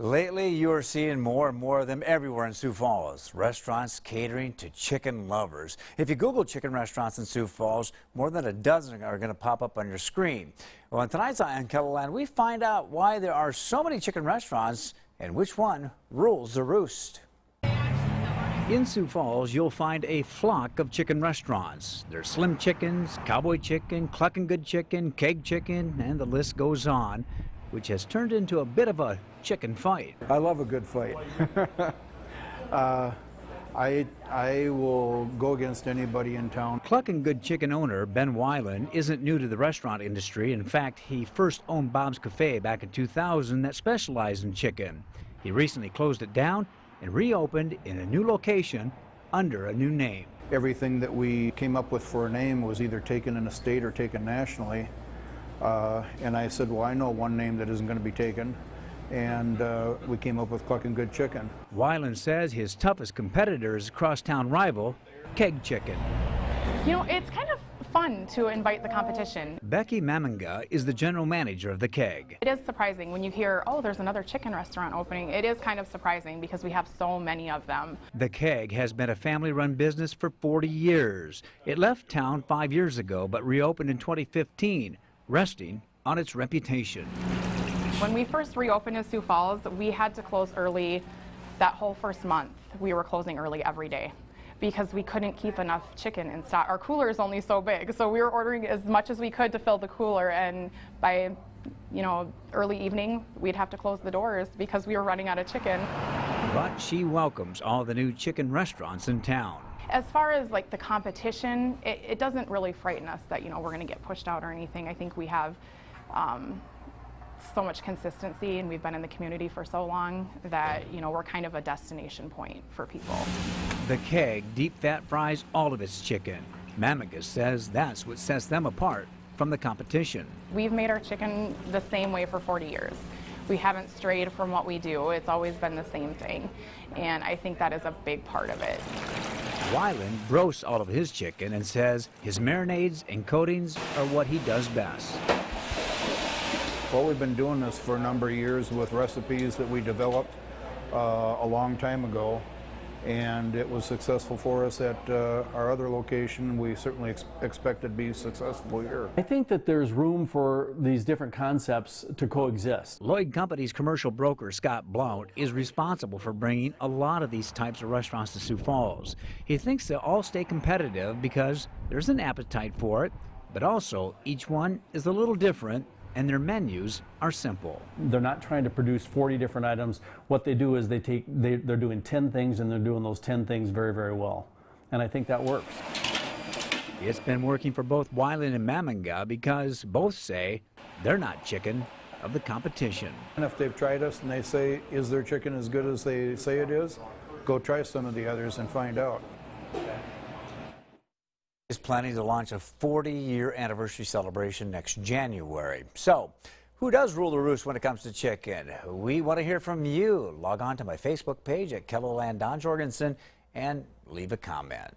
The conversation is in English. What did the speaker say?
Lately, you are seeing more and more of them everywhere in Sioux Falls. Restaurants catering to chicken lovers. If you Google chicken restaurants in Sioux Falls, more than a dozen are going to pop up on your screen. Well, in tonight's on Kettleland, we find out why there are so many chicken restaurants and which one rules the roost. In Sioux Falls, you'll find a flock of chicken restaurants. There's Slim Chickens, Cowboy Chicken, Cluckin' Good Chicken, Keg Chicken, and the list goes on, which has turned into a bit of a chicken fight. I love a good fight. I will go against anybody in town. Cluckin' Good Chicken owner Ben Weiland isn't new to the restaurant industry. In fact, he first owned Bob's Cafe back in 2000 that specialized in chicken. He recently closed it down and reopened in a new location under a new name. Everything that we came up with for a name was either taken in a state or taken nationally. And I said, well, I know one name that isn't going to be taken. And we came up with Cluckin' Good Chicken. Weiland says his toughest competitor is crosstown rival, Keg Chicken. You know, it's kind of fun to invite the competition. Becky Mamanga is the general manager of the Keg. It is surprising when you hear, oh, there's another chicken restaurant opening. It is kind of surprising because we have so many of them. The Keg has been a family-run business for 40 years. It left town 5 years ago, but reopened in 2015, resting on its reputation. When we first reopened in Sioux Falls, we had to close early. That whole first month, we were closing early every day because we couldn't keep enough chicken in stock. Our cooler is only so big, so we were ordering as much as we could to fill the cooler, and by, early evening, we'd have to close the doors because we were running out of chicken. But she welcomes all the new chicken restaurants in town. As far as like the competition, it doesn't really frighten us that, we're going to get pushed out or anything. I think we have so much consistency, and we've been in the community for so long that, we're kind of a destination point for people. The Keg deep fat fries all of its chicken. Mamanga says that's what sets them apart from the competition. We've made our chicken the same way for 40 years. We haven't strayed from what we do. It's always been the same thing, and I think that is a big part of it. Weiland roasts all of his chicken and says his marinades and coatings are what he does best. Well, we've been doing this for a number of years with recipes that we developed a long time ago, and it was successful for us at our other location. We certainly expect it to be successful here. I think that there's room for these different concepts to coexist. Lloyd Company's commercial broker Scott Blount is responsible for bringing a lot of these types of restaurants to Sioux Falls. He thinks they'll all stay competitive because there's an appetite for it, but also each one is a little different, and their menus are simple. They're not trying to produce 40 different items. What they do is they're doing 10 things, and they're doing those 10 things very, very well. And I think that works. It's been working for both Weiland and Mamanga because both say they're not chicken of the competition. And if they've tried us and they say, is their chicken as good as they say it is, go try some of the others and find out. Is planning to launch a 40-year anniversary celebration next January. So, who does rule the roost when it comes to chicken? We want to hear from you. Log on to my Facebook page at Kettleland Don Jorgensen and leave a comment.